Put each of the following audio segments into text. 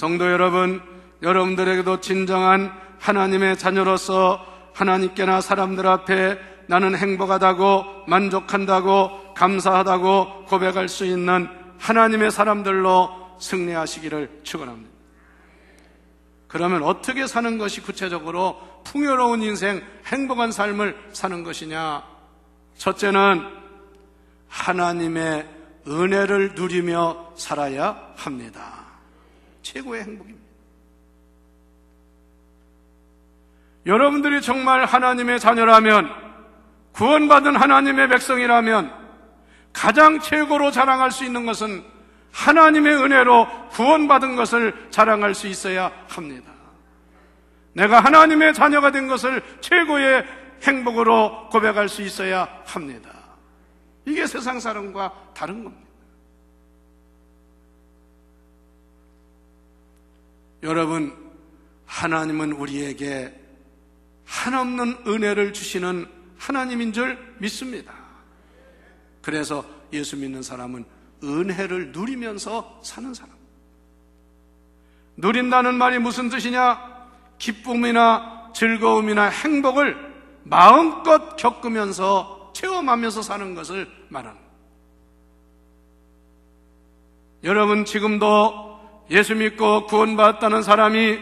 성도 여러분, 여러분들에게도 진정한 하나님의 자녀로서 하나님께나 사람들 앞에 나는 행복하다고, 만족한다고, 감사하다고 고백할 수 있는 하나님의 사람들로 승리하시기를 축원합니다. 그러면 어떻게 사는 것이 구체적으로 풍요로운 인생, 행복한 삶을 사는 것이냐? 첫째는 하나님의 은혜를 누리며 살아야 합니다. 최고의 행복입니다. 여러분들이 정말 하나님의 자녀라면, 구원받은 하나님의 백성이라면 가장 최고로 자랑할 수 있는 것은 하나님의 은혜로 구원받은 것을 자랑할 수 있어야 합니다. 내가 하나님의 자녀가 된 것을 최고의 행복으로 고백할 수 있어야 합니다. 이게 세상 사람과 다른 겁니다. 여러분, 하나님은 우리에게 한없는 은혜를 주시는 하나님인 줄 믿습니다. 그래서 예수 믿는 사람은 은혜를 누리면서 사는 사람. 누린다는 말이 무슨 뜻이냐? 기쁨이나 즐거움이나 행복을 마음껏 겪으면서 체험하면서 사는 것을 말합니다. 여러분, 지금도 예수 믿고 구원받았다는 사람이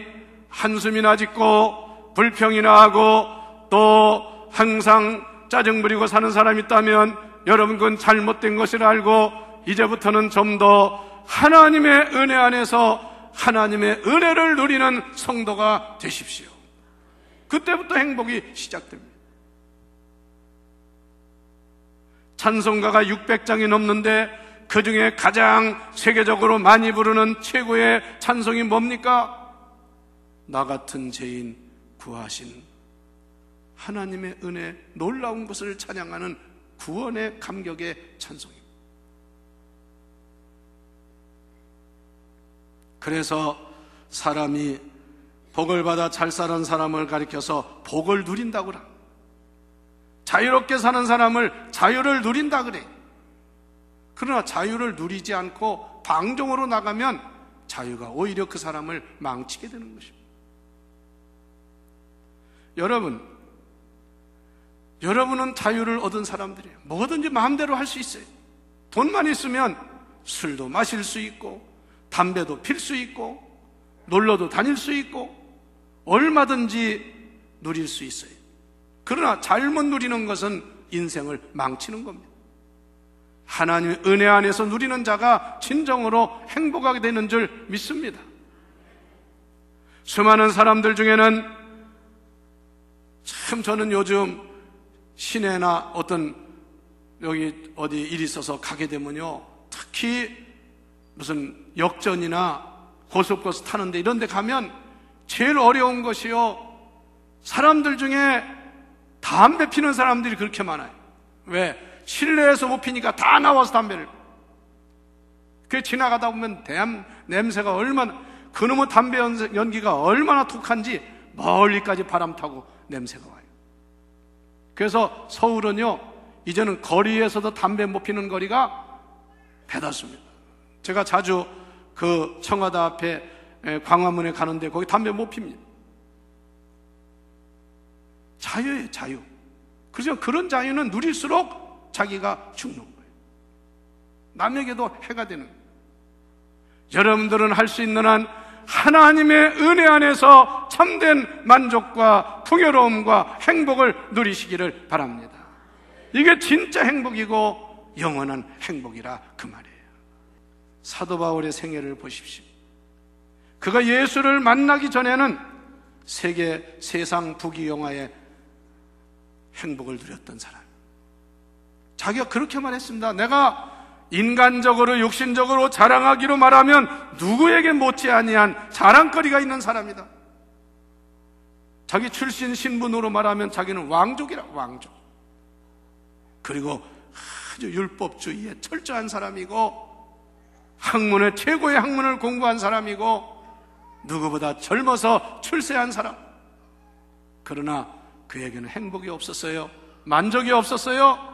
한숨이나 짓고 불평이나 하고 또 항상 짜증 부리고 사는 사람이 있다면 여러분, 그건 잘못된 것을 알고 이제부터는 좀 더 하나님의 은혜 안에서 하나님의 은혜를 누리는 성도가 되십시오. 그때부터 행복이 시작됩니다. 찬송가가 600장이 넘는데 그 중에 가장 세계적으로 많이 부르는 최고의 찬송이 뭡니까? 나 같은 죄인 구하신 하나님의 은혜, 놀라운 것을 찬양하는 구원의 감격의 찬송입니다. 그래서 사람이 복을 받아 잘 사는 사람을 가리켜서 복을 누린다고 그래. 자유롭게 사는 사람을 자유를 누린다 그래. 그러나 자유를 누리지 않고 방종으로 나가면 자유가 오히려 그 사람을 망치게 되는 것입니다. 여러분은 자유를 얻은 사람들이에요. 뭐든지 마음대로 할 수 있어요. 돈만 있으면 술도 마실 수 있고 담배도 필 수 있고 놀러도 다닐 수 있고 얼마든지 누릴 수 있어요. 그러나 잘못 누리는 것은 인생을 망치는 겁니다. 하나님의 은혜 안에서 누리는 자가 진정으로 행복하게 되는 줄 믿습니다. 수많은 사람들 중에는 참 저는 요즘 시내나 어떤 여기 어디 일이 있어서 가게 되면요, 특히 무슨 역전이나 고속버스 타는데 이런 데 가면 제일 어려운 것이요, 사람들 중에 담배 피는 사람들이 그렇게 많아요. 왜? 실내에서 못 피니까 다 나와서 담배를. 그 지나가다 보면 냄새가 얼마나, 그놈의 담배 연기가 얼마나 독한지 멀리까지 바람 타고 냄새가 와요. 그래서 서울은요, 이제는 거리에서도 담배 못 피는 거리가 배닫습니다. 제가 자주 그 청와대 앞에 광화문에 가는데 거기 담배 못 핍니다. 자유예요, 자유. 그래서 그런 자유는 누릴수록 자기가 죽는 거예요. 남에게도 해가 되는 거예요. 여러분들은 할 수 있는 한 하나님의 은혜 안에서 참된 만족과 풍요로움과 행복을 누리시기를 바랍니다. 이게 진짜 행복이고 영원한 행복이라 그 말이에요. 사도 바울의 생애를 보십시오. 그가 예수를 만나기 전에는 세상 부귀영화의 행복을 누렸던 사람. 자기가 그렇게 말했습니다. 내가 인간적으로 육신적으로 자랑하기로 말하면 누구에게 못지아니한 자랑거리가 있는 사람이다. 자기 출신 신분으로 말하면 자기는 왕족이라, 왕족. 그리고 아주 율법주의에 철저한 사람이고 학문의 최고의 학문을 공부한 사람이고 누구보다 젊어서 출세한 사람. 그러나 그에게는 행복이 없었어요. 만족이 없었어요.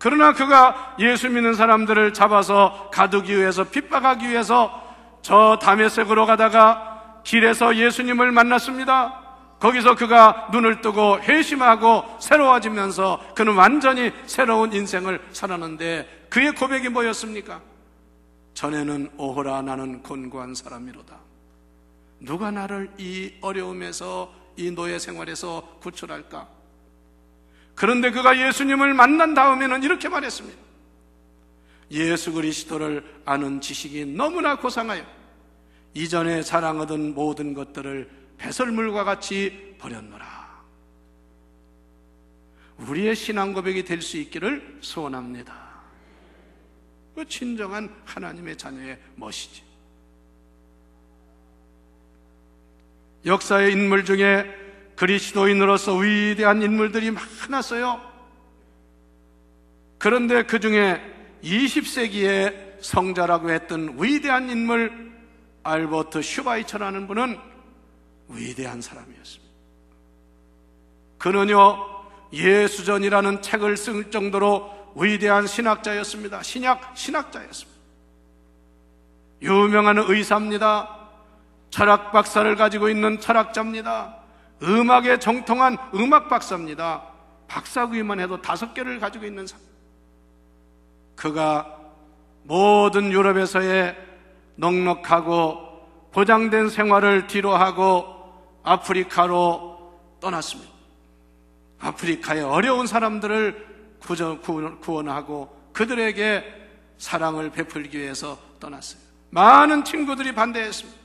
그러나 그가 예수 믿는 사람들을 잡아서 가두기 위해서, 핍박하기 위해서 저 다메섹으로 가다가 길에서 예수님을 만났습니다. 거기서 그가 눈을 뜨고 회심하고 새로워지면서 그는 완전히 새로운 인생을 살았는데 그의 고백이 뭐였습니까? 전에는 오호라 나는 곤고한 사람이로다. 누가 나를 이 어려움에서 이 노예 생활에서 구출할까? 그런데 그가 예수님을 만난 다음에는 이렇게 말했습니다. 예수 그리스도를 아는 지식이 너무나 고상하여 이전에 자랑하던 모든 것들을 배설물과 같이 버렸노라. 우리의 신앙 고백이 될 수 있기를 소원합니다. 그 진정한 하나님의 자녀의 멋이지. 역사의 인물 중에 그리스도인으로서 위대한 인물들이 많았어요. 그런데 그 중에 20세기의 성자라고 했던 위대한 인물 알버트 슈바이처라는 분은 위대한 사람이었습니다. 그는요 예수전이라는 책을 쓸 정도로 위대한 신학자였습니다. 신학자였습니다. 유명한 의사입니다. 철학 박사를 가지고 있는 철학자입니다. 음악에 정통한 음악 박사입니다. 박사학위만 해도 5개를 가지고 있는 사람. 그가 모든 유럽에서의 넉넉하고 보장된 생활을 뒤로하고 아프리카로 떠났습니다. 아프리카의 어려운 사람들을 구원하고 그들에게 사랑을 베풀기 위해서 떠났어요. 많은 친구들이 반대했습니다.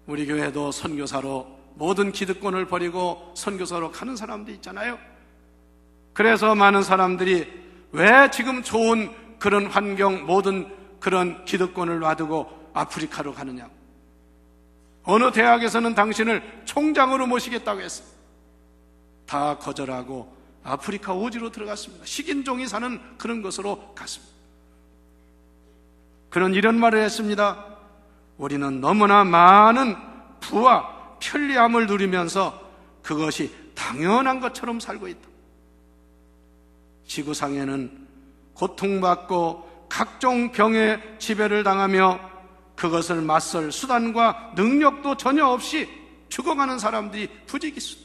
우리 교회도 선교사로 모든 기득권을 버리고 선교사로 가는 사람도 있잖아요. 그래서 많은 사람들이 왜 지금 좋은 그런 환경, 모든 그런 기득권을 놔두고 아프리카로 가느냐. 어느 대학에서는 당신을 총장으로 모시겠다고 했어요. 다 거절하고 아프리카 오지로 들어갔습니다. 식인종이 사는 그런 곳으로 갔습니다. 그는 이런 말을 했습니다. 우리는 너무나 많은 부와 편리함을 누리면서 그것이 당연한 것처럼 살고 있다. 지구상에는 고통받고 각종 병에 지배를 당하며 그것을 맞설 수단과 능력도 전혀 없이 죽어가는 사람들이 부지기수.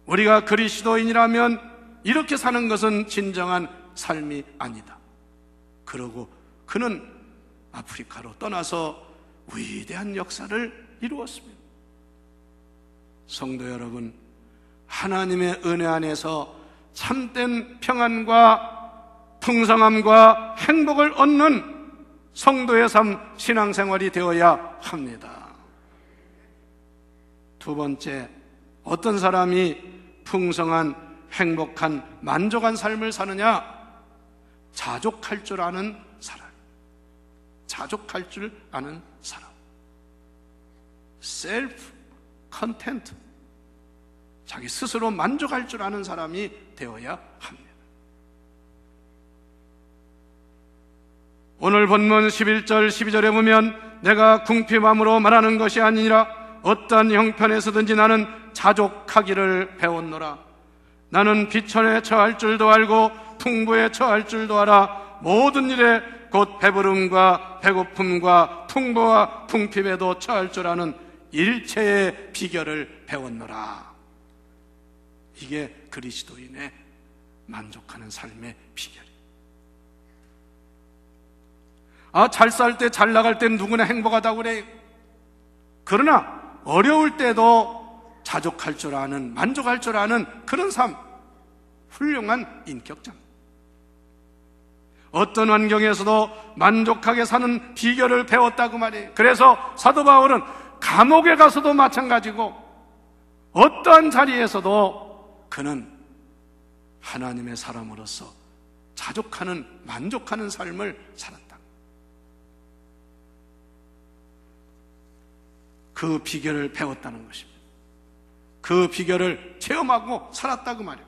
우리가 그리스도인이라면 이렇게 사는 것은 진정한 삶이 아니다. 그러고 그는 아프리카로 떠나서 위대한 역사를 이루었습니다. 성도 여러분, 하나님의 은혜 안에서 참된 평안과 풍성함과 행복을 얻는 성도의 삶, 신앙생활이 되어야 합니다. 두 번째, 어떤 사람이 풍성한, 행복한, 만족한 삶을 사느냐? 자족할 줄 아는 사람. 자족할 줄 아는 사람. self content. 자기 스스로 만족할 줄 아는 사람이 되어야 합니다. 오늘 본문 11절 12절에 보면 내가 궁핍함으로 말하는 것이 아니라 어떠한 형편에서든지 나는 자족하기를 배웠노라. 나는 비천에 처할 줄도 알고 풍부에 처할 줄도 알아. 모든 일에 곧 배부름과 배고픔과 풍부와 풍핍에도 처할 줄 아는 일체의 비결을 배웠노라. 이게 그리스도인의 만족하는 삶의 비결이에요. 잘 살 때, 잘 나갈 때 누구나 행복하다고 그래요. 그러나 어려울 때도 자족할 줄 아는, 만족할 줄 아는 그런 삶, 훌륭한 인격자. 어떤 환경에서도 만족하게 사는 비결을 배웠다고 말이에요. 그래서 사도 바울은 감옥에 가서도 마찬가지고 어떠한 자리에서도 그는 하나님의 사람으로서 자족하는, 만족하는 삶을 살았다. 그 비결을 배웠다는 것입니다. 그 비결을 체험하고 살았다고 말이에요.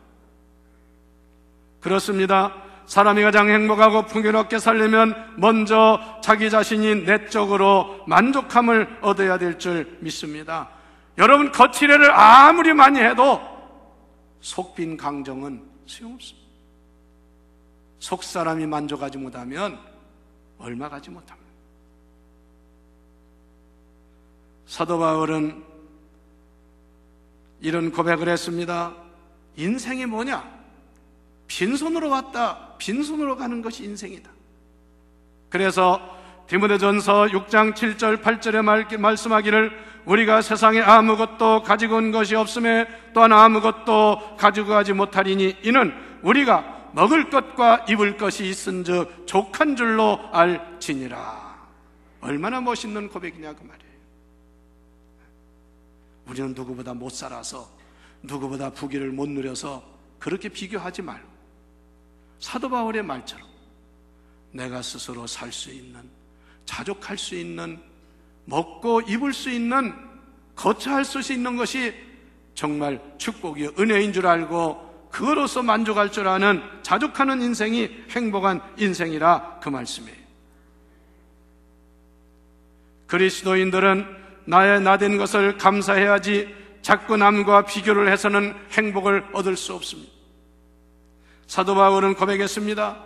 그렇습니다. 사람이 가장 행복하고 풍요롭게 살려면 먼저 자기 자신이 내적으로 만족함을 얻어야 될 줄 믿습니다. 여러분, 거칠애를 아무리 많이 해도 속빈 강정은 소용없습니다. 속사람이 만족하지 못하면 얼마 가지 못합니다. 사도 바울은 이런 고백을 했습니다. 인생이 뭐냐? 빈손으로 왔다, 빈손으로 가는 것이 인생이다. 그래서 디모데전서 6장 7절 8절에 말씀하기를 우리가 세상에 아무것도 가지고 온 것이 없음에 또한 아무것도 가지고 가지 못하리니 이는 우리가 먹을 것과 입을 것이 있은즉 족한 줄로 알지니라. 얼마나 멋있는 고백이냐 그 말이에요. 우리는 누구보다 못 살아서, 누구보다 부귀를 못 누려서 그렇게 비교하지 말고 사도 바울의 말처럼 내가 스스로 살 수 있는, 자족할 수 있는, 먹고 입을 수 있는, 거처할 수 있는 것이 정말 축복이요 은혜인 줄 알고 그거로서 만족할 줄 아는, 자족하는 인생이 행복한 인생이라 그 말씀이에요. 그리스도인들은 나의 나된 것을 감사해야지 자꾸 남과 비교를 해서는 행복을 얻을 수 없습니다. 사도 바울은 고백했습니다.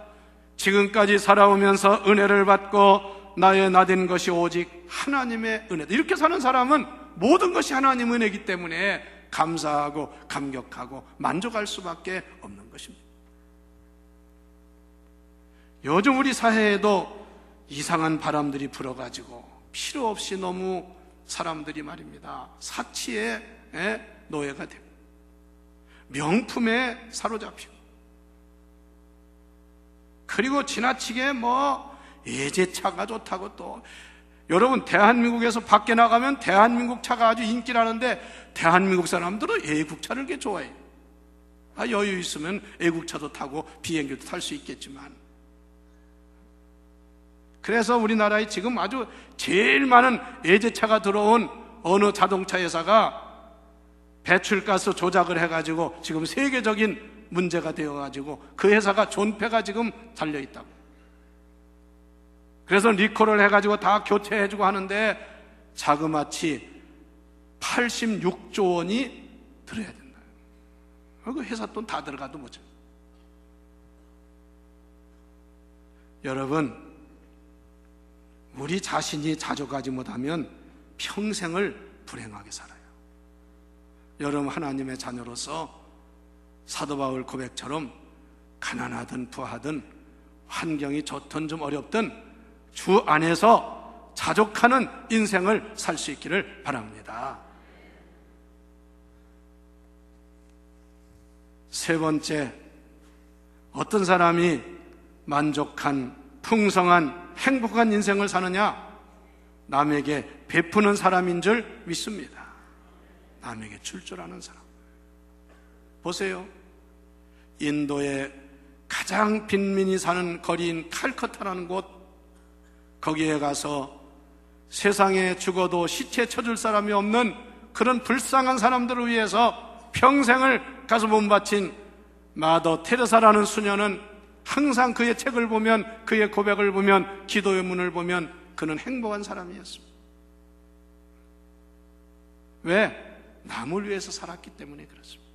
지금까지 살아오면서 은혜를 받고 나의 나된 것이 오직 하나님의 은혜다. 이렇게 사는 사람은 모든 것이 하나님의 은혜이기 때문에 감사하고 감격하고 만족할 수밖에 없는 것입니다. 요즘 우리 사회에도 이상한 바람들이 불어가지고 필요 없이 너무 사람들이 말입니다, 사치의 노예가 되고 명품에 사로잡히고, 그리고 지나치게 예제차가 좋다고, 또 여러분 대한민국에서 밖에 나가면 대한민국 차가 아주 인기라는데 대한민국 사람들은 애국차를 꽤 좋아해요. 여유 있으면 애국차도 타고 비행기도 탈 수 있겠지만, 그래서 우리나라에 지금 아주 제일 많은 애제차가 들어온 어느 자동차 회사가 배출가스 조작을 해가지고 지금 세계적인 문제가 되어가지고 그 회사가 존폐가 지금 달려있다고. 그래서 리콜을 해가지고 다 교체해주고 하는데 자그마치 86조 원이 들어야 된다. 그 회사 돈 다 들어가도 뭐죠. 여러분, 우리 자신이 자족하지 못하면 평생을 불행하게 살아요. 여러분, 하나님의 자녀로서 사도 바울 고백처럼 가난하든 부하든 환경이 좋든 좀 어렵든 주 안에서 자족하는 인생을 살 수 있기를 바랍니다. 세 번째, 어떤 사람이 만족한 풍성한 행복한 인생을 사느냐? 남에게 베푸는 사람인 줄 믿습니다. 남에게 줄 줄 아는 사람. 보세요. 인도의 가장 빈민이 사는 거리인 칼커타라는 곳, 거기에 가서 세상에 죽어도 시체 쳐줄 사람이 없는 그런 불쌍한 사람들을 위해서 평생을 가서 몸바친 마더 테레사라는 수녀는 항상 그의 책을 보면, 그의 고백을 보면, 기도의 문을 보면 그는 행복한 사람이었습니다. 왜? 남을 위해서 살았기 때문에 그렇습니다.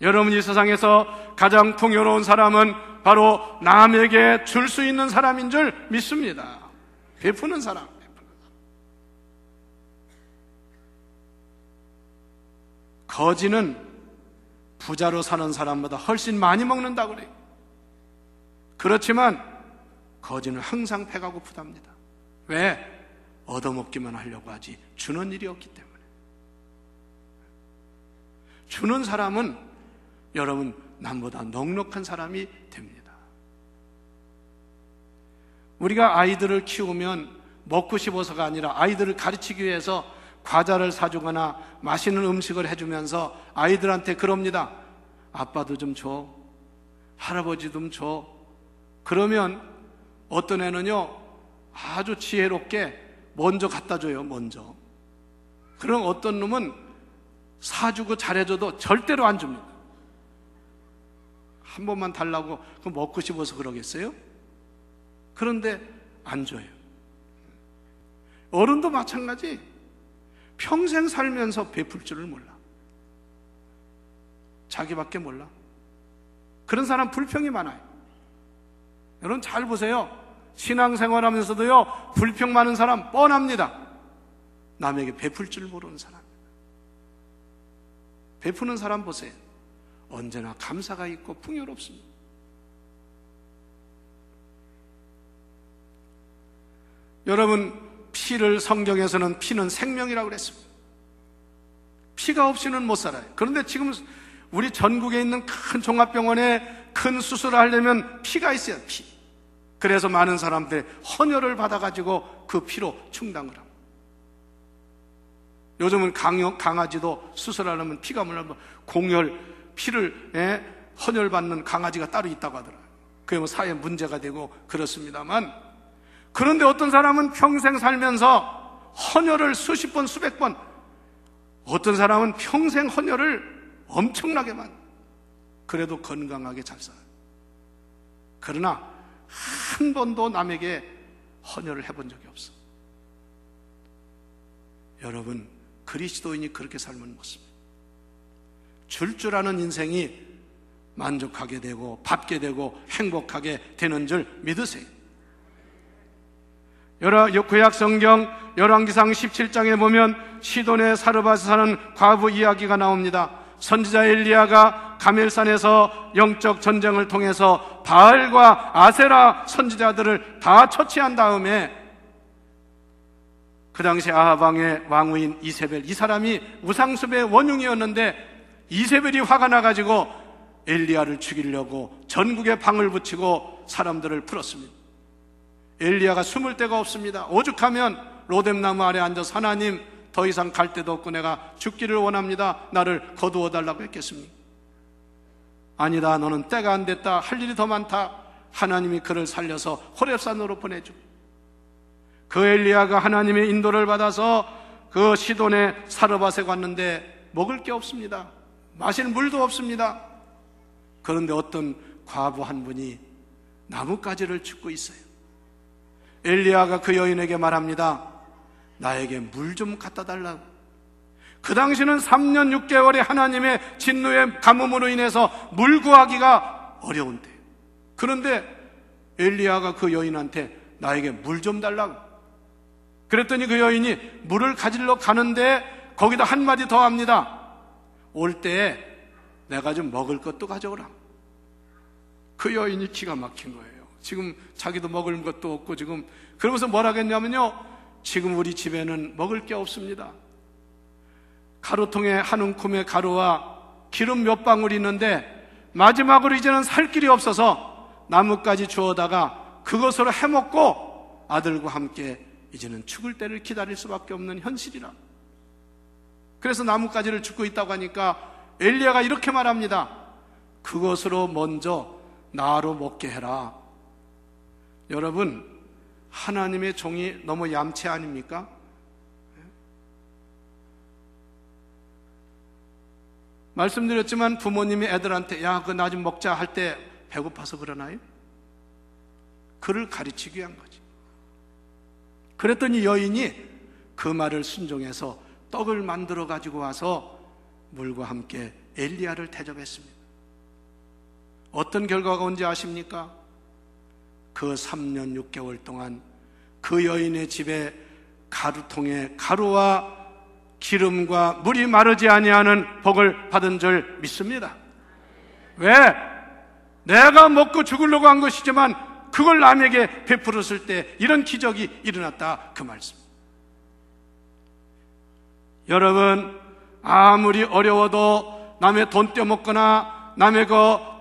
여러분, 이 세상에서 가장 풍요로운 사람은 바로 남에게 줄 수 있는 사람인 줄 믿습니다. 베푸는 사람. 거지는 부자로 사는 사람보다 훨씬 많이 먹는다고 그래요. 그렇지만 거지는 항상 배가 고프답니다. 왜? 얻어먹기만 하려고 하지 주는 일이 없기 때문에. 주는 사람은 여러분 남보다 넉넉한 사람이 됩니다. 우리가 아이들을 키우면 먹고 싶어서가 아니라 아이들을 가르치기 위해서 과자를 사주거나 맛있는 음식을 해주면서 아이들한테 그럽니다. 아빠도 좀 줘, 할아버지 좀 줘. 그러면 어떤 애는요 아주 지혜롭게 먼저 갖다 줘요. 먼저. 그럼 어떤 놈은 사주고 잘해줘도 절대로 안 줍니다. 한 번만 달라고 그럼 먹고 싶어서 그러겠어요? 그런데 안 줘요. 어른도 마찬가지. 평생 살면서 베풀 줄을 몰라. 자기밖에 몰라. 그런 사람 불평이 많아요. 여러분 잘 보세요. 신앙생활 하면서도요, 불평 많은 사람 뻔합니다. 남에게 베풀 줄 모르는 사람. 베푸는 사람 보세요. 언제나 감사가 있고 풍요롭습니다. 여러분, 피를 성경에서는 피는 생명이라고 그랬습니다. 피가 없이는 못 살아요. 그런데 지금 우리 전국에 있는 큰 종합병원에 큰 수술을 하려면 피가 있어야 피. 그래서 많은 사람들이 헌혈을 받아가지고 그 피로 충당을 합니다. 요즘은 강아지도 수술하려면 피가 물려면 공혈, 피를 헌혈 받는 강아지가 따로 있다고 하더라고요. 그게 뭐 사회에 문제가 되고 그렇습니다만, 그런데 어떤 사람은 평생 살면서 헌혈을 수십 번, 수백 번, 어떤 사람은 평생 헌혈을 엄청나게 많이, 그래도 건강하게 잘 살아요. 그러나 한 번도 남에게 헌혈을 해본 적이 없어. 여러분, 그리스도인이 그렇게 살면 못습니다. 줄 아는 인생이 만족하게 되고 받게 되고 행복하게 되는 줄 믿으세요. 구약 성경 열왕기상 17장에 보면 시돈의 사르밧에 사는 과부 이야기가 나옵니다. 선지자 엘리야가 가멜산에서 영적 전쟁을 통해서 바알과 아세라 선지자들을 다 처치한 다음에 그 당시 아합 왕의 왕후인 이세벨, 이 사람이 우상숭배의 원흉이었는데 이세벨이 화가 나가지고 엘리야를 죽이려고 전국에 방을 붙이고 사람들을 풀었습니다. 엘리야가 숨을 데가 없습니다. 오죽하면 로뎀나무 아래 앉아서 하나님, 더 이상 갈 데도 없고 내가 죽기를 원합니다. 나를 거두어 달라고 했겠습니까? 아니다, 너는 때가 안 됐다, 할 일이 더 많다. 하나님이 그를 살려서 호렙산으로 보내줘. 그 엘리야가 하나님의 인도를 받아서 그 시돈의 사르밧에 갔는데 먹을 게 없습니다. 마실 물도 없습니다. 그런데 어떤 과부 한 분이 나뭇가지를 줍고 있어요. 엘리야가 그 여인에게 말합니다. 나에게 물 좀 갖다 달라고. 그 당시는 3년 6개월의 하나님의 진노의 가뭄으로 인해서 물 구하기가 어려운데, 그런데 엘리야가 그 여인한테 나에게 물 좀 달라고. 그랬더니 그 여인이 물을 가지러 가는데 거기다 한마디 더 합니다. 올 때 내가 좀 먹을 것도 가져오라. 그 여인이 기가 막힌 거예요. 지금 자기도 먹을 것도 없고 지금, 그러면서 뭐라 했냐면요, 지금 우리 집에는 먹을 게 없습니다. 가루통에 한 움큼의 가루와 기름 몇 방울 있는데 마지막으로 이제는 살 길이 없어서 나뭇가지 주워다가 그것으로 해먹고 아들과 함께 이제는 죽을 때를 기다릴 수밖에 없는 현실이라. 그래서 나뭇가지를 줍고 있다고 하니까 엘리야가 이렇게 말합니다. 그것으로 먼저 나로 먹게 해라. 여러분, 하나님의 종이 너무 얌체 아닙니까? 말씀드렸지만 부모님이 애들한테 야, 그거 나 좀 먹자 할 때 배고파서 그러나요? 그를 가르치기 위한 거지. 그랬더니 여인이 그 말을 순종해서 떡을 만들어 가지고 와서 물과 함께 엘리야를 대접했습니다. 어떤 결과가 온지 아십니까? 그 3년 6개월 동안 그 여인의 집에 가루통에 가루와 기름과 물이 마르지 아니하는 복을 받은 줄 믿습니다. 왜? 내가 먹고 죽으려고 한 것이지만 그걸 남에게 베풀었을 때 이런 기적이 일어났다, 그 말씀. 여러분, 아무리 어려워도 남의 돈 떼먹거나 남의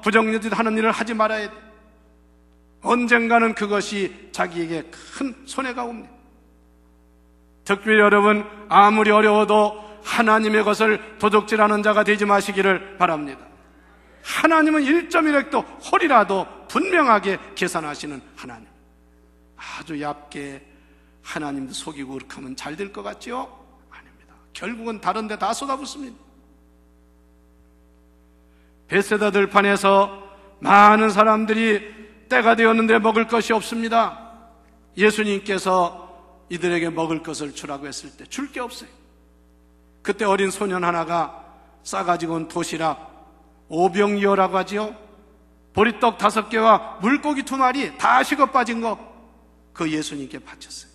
부정짓 하는 일을 하지 말아야 돼. 언젠가는 그것이 자기에게 큰 손해가 옵니다. 특별히 여러분, 아무리 어려워도 하나님의 것을 도둑질하는 자가 되지 마시기를 바랍니다. 하나님은 1.1획도 홀이라도 분명하게 계산하시는 하나님. 아주 얕게 하나님도 속이고 그렇게 하면 잘 될 것 같지요? 아닙니다. 결국은 다른 데 다 쏟아붓습니다. 벳세다 들판에서 많은 사람들이 때가 되었는데 먹을 것이 없습니다. 예수님께서 이들에게 먹을 것을 주라고 했을 때 줄 게 없어요. 그때 어린 소년 하나가 싸가지고 온 도시락, 오병이어라고 하지요. 보리떡 5개와 물고기 2마리 다 식어 빠진 거, 그 예수님께 바쳤어요.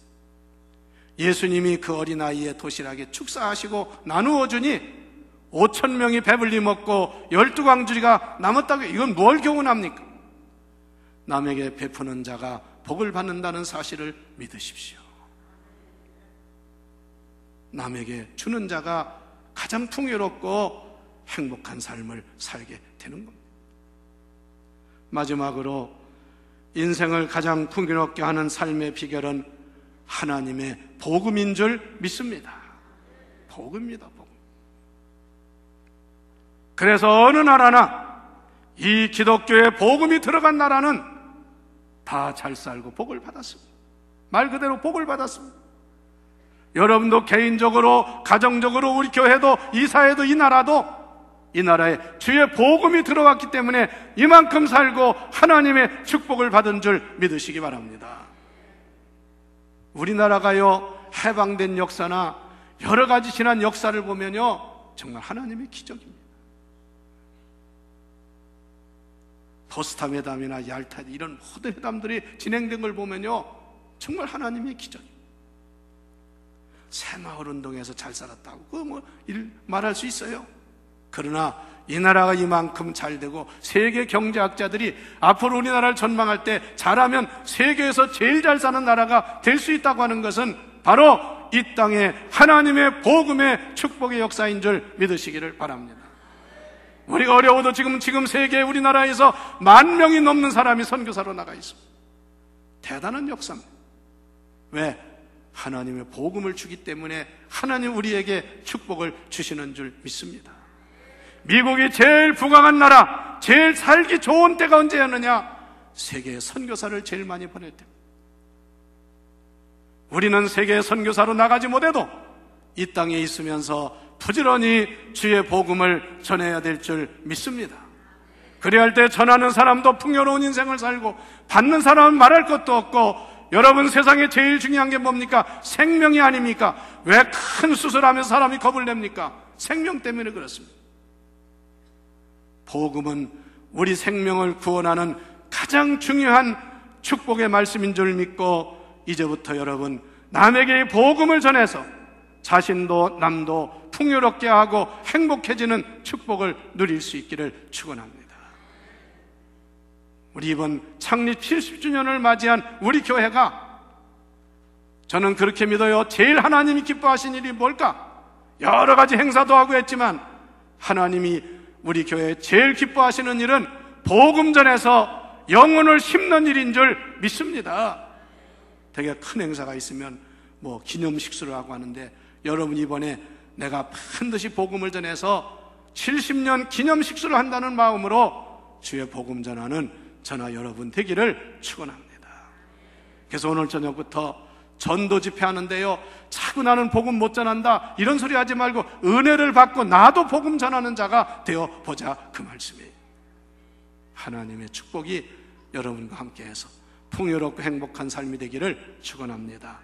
예수님이 그 어린아이의 도시락에 축사하시고 나누어 주니 5,000명이 배불리 먹고 12광주리가 남았다고. 이건 뭘 교훈합니까? 남에게 베푸는 자가 복을 받는다는 사실을 믿으십시오. 남에게 주는 자가 가장 풍요롭고 행복한 삶을 살게 되는 겁니다. 마지막으로 인생을 가장 풍요롭게 하는 삶의 비결은 하나님의 복음인 줄 믿습니다. 복음입니다. 복음. 그래서 어느 나라나 이 기독교의 복음이 들어간 나라는 다 잘 살고 복을 받았습니다. 말 그대로 복을 받았습니다. 여러분도 개인적으로, 가정적으로, 우리 교회도, 이 사회도, 이 나라도, 이 나라에 주의 복음이 들어왔기 때문에 이만큼 살고 하나님의 축복을 받은 줄 믿으시기 바랍니다. 우리나라가요, 해방된 역사나 여러 가지 지난 역사를 보면요, 정말 하나님의 기적입니다. 포스타 회담이나 얄타, 이런 모든 회담들이 진행된 걸 보면요, 정말 하나님의 기적입니다. 새마을 운동에서 잘 살았다고 그거 말할 수 있어요. 그러나 이 나라가 이만큼 잘 되고 세계 경제학자들이 앞으로 우리나라를 전망할 때 잘하면 세계에서 제일 잘 사는 나라가 될 수 있다고 하는 것은 바로 이 땅에 하나님의 복음의 축복의 역사인 줄 믿으시기를 바랍니다. 우리가 어려워도 지금 세계 우리나라에서 10,000명이 넘는 사람이 선교사로 나가 있습니다. 대단한 역사입니다. 왜? 하나님의 복음을 주기 때문에 하나님 우리에게 축복을 주시는 줄 믿습니다. 미국이 제일 부강한 나라, 제일 살기 좋은 때가 언제였느냐? 세계에 선교사를 제일 많이 보낼 때입니다. 우리는 세계에 선교사로 나가지 못해도 이 땅에 있으면서 부지런히 주의 복음을 전해야 될 줄 믿습니다. 그래야 할 때 전하는 사람도 풍요로운 인생을 살고 받는 사람은 말할 것도 없고, 여러분 세상에 제일 중요한 게 뭡니까? 생명이 아닙니까? 왜 큰 수술하면서 사람이 겁을 냅니까? 생명 때문에 그렇습니다. 복음은 우리 생명을 구원하는 가장 중요한 축복의 말씀인 줄 믿고, 이제부터 여러분 남에게 복음을 전해서 자신도 남도 풍요롭게 하고 행복해지는 축복을 누릴 수 있기를 축원합니다. 우리 이번 창립 70주년을 맞이한 우리 교회가, 저는 그렇게 믿어요. 제일 하나님이 기뻐하신 일이 뭘까? 여러 가지 행사도 하고 했지만 하나님이 우리 교회에 제일 기뻐하시는 일은 복음 전해서 영혼을 심는 일인 줄 믿습니다. 되게 큰 행사가 있으면 기념식수를 하고 하는데, 여러분 이번에 내가 반드시 복음을 전해서 70년 기념식수를 한다는 마음으로 주의 복음 전하는 저나 여러분 되기를 축원합니다. 그래서 오늘 저녁부터 전도 집회하는데요, 자꾸 나는 복음 못 전한다 이런 소리 하지 말고 은혜를 받고 나도 복음 전하는 자가 되어보자, 그 말씀이에요. 하나님의 축복이 여러분과 함께해서 풍요롭고 행복한 삶이 되기를 축원합니다.